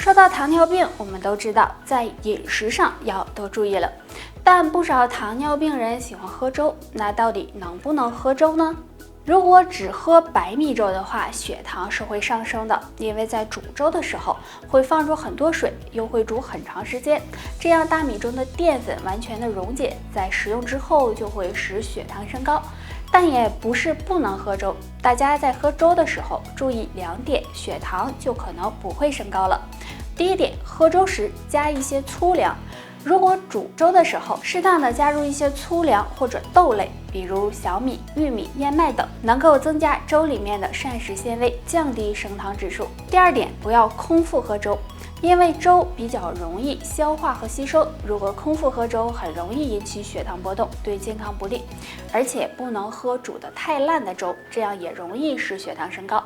说到糖尿病，我们都知道在饮食上要多注意了，但不少糖尿病人喜欢喝粥，那到底能不能喝粥呢？如果只喝白米粥的话，血糖是会上升的，因为在煮粥的时候会放入很多水，又会煮很长时间，这样大米中的淀粉完全的溶解，在食用之后就会使血糖升高。但也不是不能喝粥，大家在喝粥的时候注意2点，血糖就可能不会升高了。第一点，喝粥时加一些粗粮。如果煮粥的时候适当的加入一些粗粮或者豆类，比如小米、玉米、燕麦等，能够增加粥里面的膳食纤维，降低升糖指数。第二点，不要空腹喝粥，因为粥比较容易消化和吸收，如果空腹喝粥很容易引起血糖波动，对健康不利。而且不能喝煮得太烂的粥，这样也容易使血糖升高。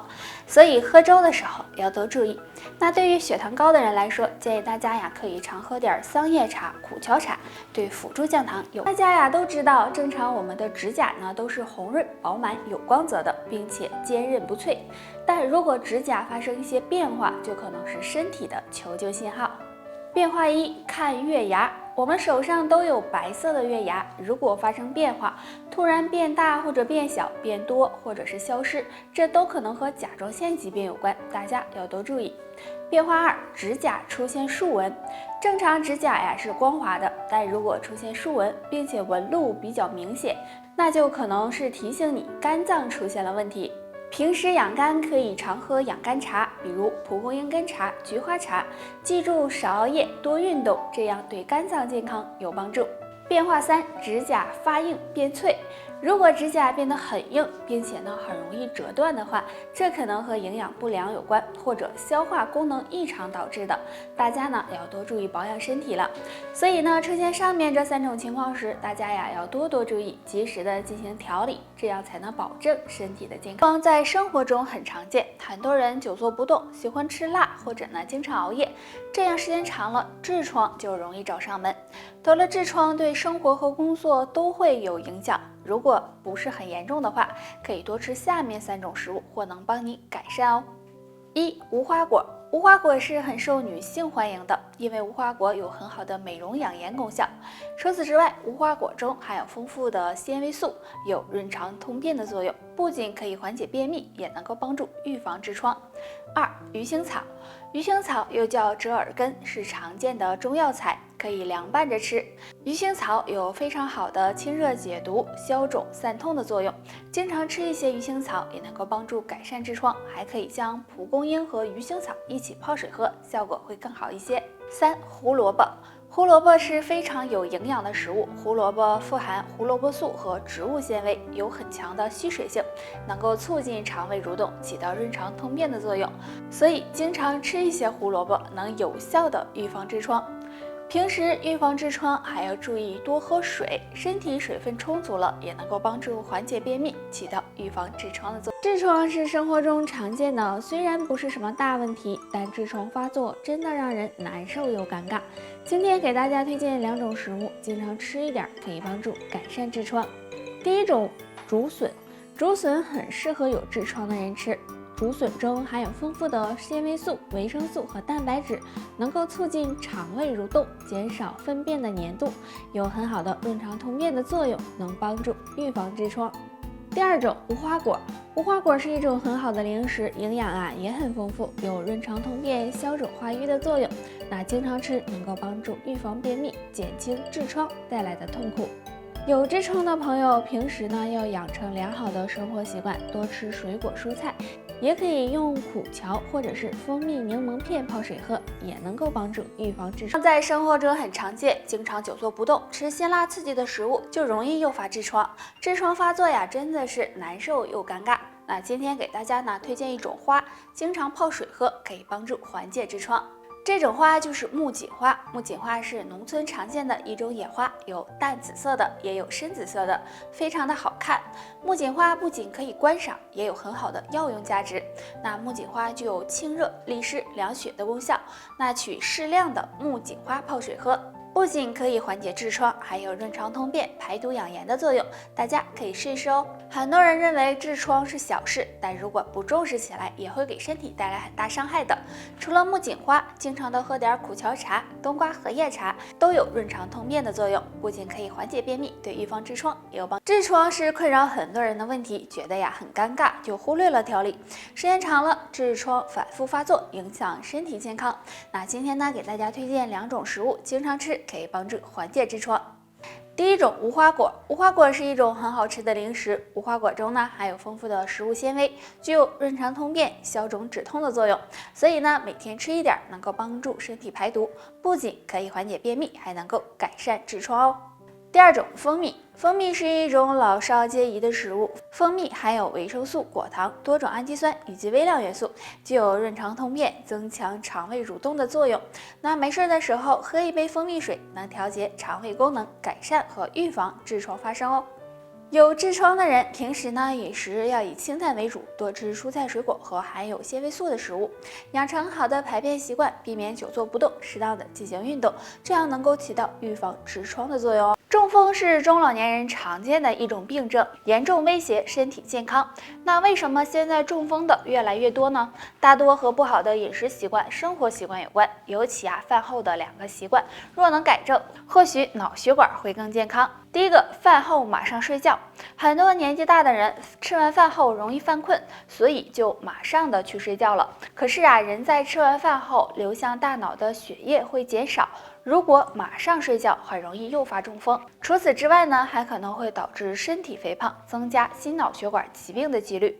所以喝粥的时候要多注意。那对于血糖高的人来说，建议大家呀可以常喝点桑叶茶、苦荞茶，对辅助降糖有。大家呀都知道，正常我们的指甲呢都是红润、饱满、有光泽的，并且坚韧不脆。但如果指甲发生一些变化，就可能是身体的求救信号。变化1，看月牙。我们手上都有白色的月牙，如果发生变化，突然变大或者变小、变多或者是消失，这都可能和甲状腺疾病有关，大家要多注意。变化2，指甲出现竖纹。正常指甲呀是光滑的，但如果出现竖纹，并且纹路比较明显，那就可能是提醒你肝脏出现了问题。平时养肝可以常喝养肝茶，比如蒲公英根茶、菊花茶。记住少熬夜，多运动，这样对肝脏健康有帮助。变化3，指甲发硬变脆。如果指甲变得很硬，并且呢很容易折断的话，这可能和营养不良有关，或者消化功能异常导致的。大家呢要多注意保养身体了。所以呢，出现上面这3种情况时，大家呀要多注意，及时的进行调理，这样才能保证身体的健康。在生活中很常见，很多人久坐不动，喜欢吃辣，或者呢经常熬夜，这样时间长了，痔疮就容易找上门。得了痔疮对生活和工作都会有影响。如果不是很严重的话，可以多吃下面3种食物，或能帮你改善哦。1. 无花果。无花果是很受女性欢迎的，因为无花果有很好的美容养颜功效。除此之外，无花果中含有丰富的纤维素，有润肠通便的作用，不仅可以缓解便秘，也能够帮助预防痔疮。2. 鱼腥草。鱼腥草又叫折耳根，是常见的中药材，可以凉拌着吃。鱼腥草有非常好的清热解毒、消肿散痛的作用，经常吃一些鱼腥草也能够帮助改善痔疮，还可以将蒲公英和鱼腥草一起泡水喝，效果会更好一些。3. 胡萝卜。胡萝卜是非常有营养的食物，胡萝卜富含胡萝卜素和植物纤维，有很强的吸水性，能够促进肠胃蠕动，起到润肠通便的作用，所以经常吃一些胡萝卜能有效的预防痔疮。平时预防痔疮还要注意多喝水，身体水分充足了，也能够帮助缓解便秘，起到预防痔疮的作用。痔疮是生活中常见的，虽然不是什么大问题，但痔疮发作真的让人难受又尴尬。今天给大家推荐2种食物，经常吃一点可以帮助改善痔疮。第一种，竹笋。竹笋很适合有痔疮的人吃。竹笋中含有丰富的纤维素、维生素和蛋白质，能够促进肠胃蠕动，减少粪便的粘度，有很好的润肠通便的作用，能帮助预防痔疮。第二种，无花果。无花果是一种很好的零食，营养也很丰富，有润肠通便、消肿化瘀的作用。那经常吃能够帮助预防便秘，减轻痔疮带来的痛苦。有痔疮的朋友，平时呢要养成良好的生活习惯，多吃水果蔬菜，也可以用苦荞或者是蜂蜜柠檬片泡水喝，也能够帮助预防痔疮。在生活中很常见，经常久坐不动，吃辛辣刺激的食物就容易诱发痔疮。痔疮发作呀，真的是难受又尴尬。那今天给大家呢推荐一种花，经常泡水喝，可以帮助缓解痔疮。这种花就是木槿花。木槿花是农村常见的一种野花，有淡紫色的，也有深紫色的，非常的好看。木槿花不仅可以观赏，也有很好的药用价值。那木槿花具有清热、利湿、凉血的功效。那取适量的木槿花泡水喝。不仅可以缓解痔疮，还有润肠通便、排毒养颜的作用，大家可以试一试哦。很多人认为痔疮是小事，但如果不重视起来，也会给身体带来很大伤害的。除了木槿花，经常的喝点苦荞茶、冬瓜荷叶茶都有润肠通便的作用，不仅可以缓解便秘，对预防痔疮也有帮助。痔疮是困扰很多人的问题，觉得呀很尴尬，就忽略了调理，时间长了，痔疮反复发作，影响身体健康。那今天呢，给大家推荐2种食物，经常吃可以帮助缓解痔疮。第一种，无花果。无花果是一种很好吃的零食，无花果中呢含有丰富的食物纤维，具有润肠通便、消肿止痛的作用，所以呢每天吃一点，能够帮助身体排毒，不仅可以缓解便秘，还能够改善痔疮哦。第二种，蜂蜜。蜂蜜是一种老少皆宜的食物，蜂蜜含有维生素、果糖、多种氨基酸以及微量元素，具有润肠通便、增强肠胃蠕动的作用。那没事的时候喝一杯蜂蜜水，能调节肠胃功能，改善和预防痔疮发生哦。有痔疮的人，平时呢饮食要以清淡为主，多吃蔬菜水果和含有纤维素的食物，养成好的排便习惯，避免久坐不动，适当的进行运动，这样能够起到预防痔疮的作用哦。中风是中老年人常见的一种病症，严重威胁身体健康。那为什么现在中风的越来越多呢？大多和不好的饮食习惯、生活习惯有关，尤其饭后的2个习惯，若能改正，或许脑血管会更健康。第一个，饭后马上睡觉。很多年纪大的人吃完饭后容易犯困，所以就马上的去睡觉了。可是人在吃完饭后流向大脑的血液会减少，如果马上睡觉，很容易诱发中风。除此之外呢，还可能会导致身体肥胖，增加心脑血管疾病的几率。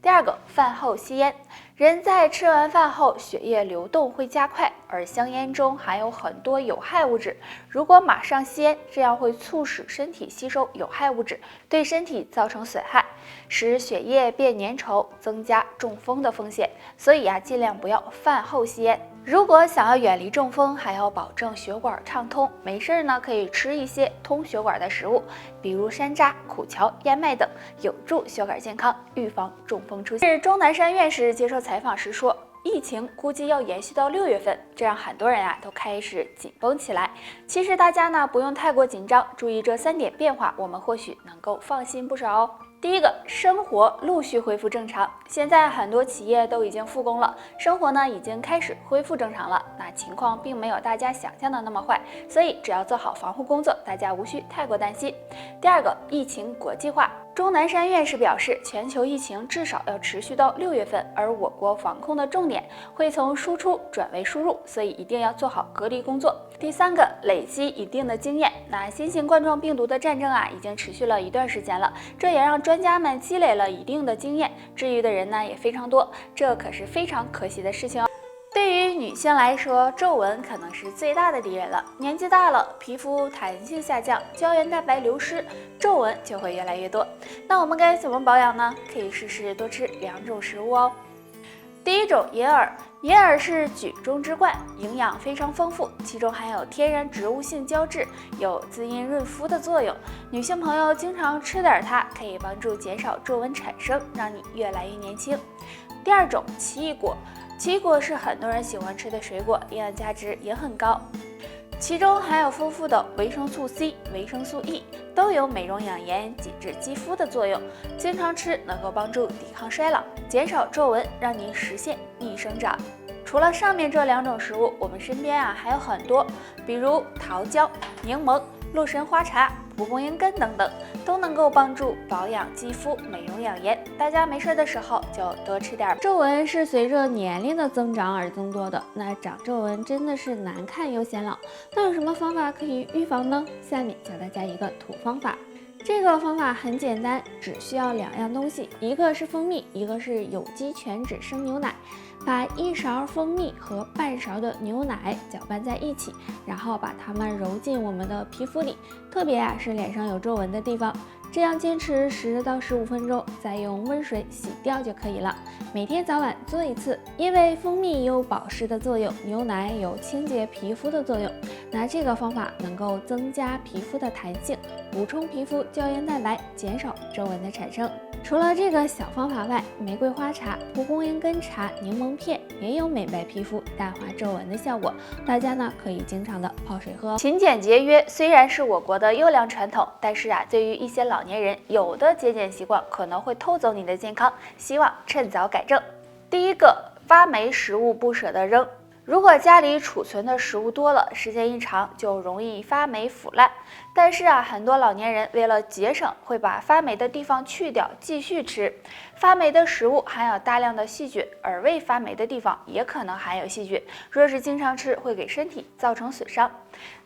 第二个，饭后吸烟。人在吃完饭后，血液流动会加快，而香烟中含有很多有害物质。如果马上吸烟，这样会促使身体吸收有害物质，对身体造成损害，使血液变粘稠，增加中风的风险。所以尽量不要饭后吸烟。如果想要远离中风，还要保证血管畅通，没事呢可以吃一些通血管的食物，比如山楂、苦荞、燕麦等，有助血管健康，预防中风出现。钟南山院士接受采访时说，疫情估计要延续到6月份，这让很多人都开始紧绷起来。其实大家呢不用太过紧张，注意这3点变化，我们或许能够放心不少哦。第一个，生活陆续恢复正常。现在很多企业都已经复工了，生活呢已经开始恢复正常了。那情况并没有大家想象的那么坏，所以只要做好防护工作，大家无需太过担心。第二个，疫情国际化。钟南山院士表示，全球疫情至少要持续到6月份，而我国防控的重点会从输出转为输入，所以一定要做好隔离工作。第三个，累积一定的经验。那新型冠状病毒的战争已经持续了一段时间了，这也让专家们积累了一定的经验，治愈的人呢也非常多，这可是非常可喜的事情哦。对于女性来说，皱纹可能是最大的敌人了。年纪大了，皮肤弹性下降，胶原蛋白流失，皱纹就会越来越多。那我们该怎么保养呢？可以试试多吃2种食物哦。第一种，银耳。银耳是举中之冠，营养非常丰富，其中含有天然植物性胶质，有滋阴润肤的作用。女性朋友经常吃点它，可以帮助减少皱纹产生，让你越来越年轻。第二种，奇异果。奇异果是很多人喜欢吃的水果，营养价值也很高，其中含有丰富的维生素 C、维生素 E， 都有美容养颜、紧致肌肤的作用。经常吃能够帮助抵抗衰老，减少皱纹，让您实现逆生长。除了上面这2种食物，我们身边还有很多，比如桃胶、柠檬、洛神花茶、蒲公英根等等，都能够帮助保养肌肤、美容养颜。大家没事的时候就多吃点。皱纹是随着年龄的增长而增多的，那长皱纹真的是难看又显老。那有什么方法可以预防呢？下面教大家一个土方法。这个方法很简单，只需要2样东西，一个是蜂蜜，一个是有机全脂生牛奶。把1勺蜂蜜和半勺的牛奶搅拌在一起，然后把它们揉进我们的皮肤里，特别是脸上有皱纹的地方。这样坚持10到15分钟，再用温水洗掉就可以了。每天早晚做1次，因为蜂蜜有保湿的作用，牛奶有清洁皮肤的作用。那这个方法能够增加皮肤的弹性，补充皮肤胶原蛋白，减少皱纹的产生。除了这个小方法外，玫瑰花茶、蒲公英根茶、柠檬片也有美白皮肤、淡化皱纹的效果。大家呢可以经常的泡水喝。勤俭节约虽然是我国的优良传统，但是对于一些老年人，有的节俭习惯可能会偷走你的健康，希望趁早改正。第一个，发霉食物不舍得扔。如果家里储存的食物多了，时间一长就容易发霉腐烂。但是很多老年人为了节省，会把发霉的地方去掉，继续吃。发霉的食物含有大量的细菌，而未发霉的地方也可能含有细菌。若是经常吃，会给身体造成损伤。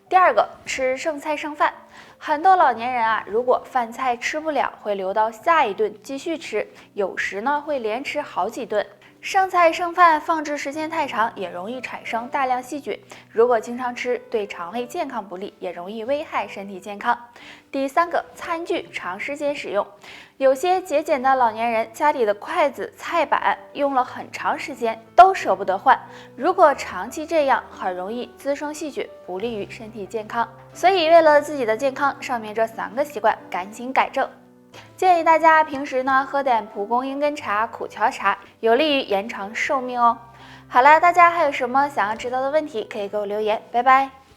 第二个，吃剩菜剩饭。很多老年人如果饭菜吃不了，会留到下一顿继续吃，有时呢会连吃好几顿。剩菜剩饭放置时间太长，也容易产生大量细菌。如果经常吃，对肠胃健康不利，也容易危害身体健康。第三个，餐具长时间使用。有些节俭的老年人，家里的筷子、菜板用了很长时间，都舍不得换。如果长期这样，很容易滋生细菌，不利于身体健康。所以，为了自己的健康，上面这3个习惯赶紧改正。建议大家平时呢喝点蒲公英根茶、苦荞茶，有利于延长寿命哦。好了，大家还有什么想要知道的问题，可以给我留言，拜拜。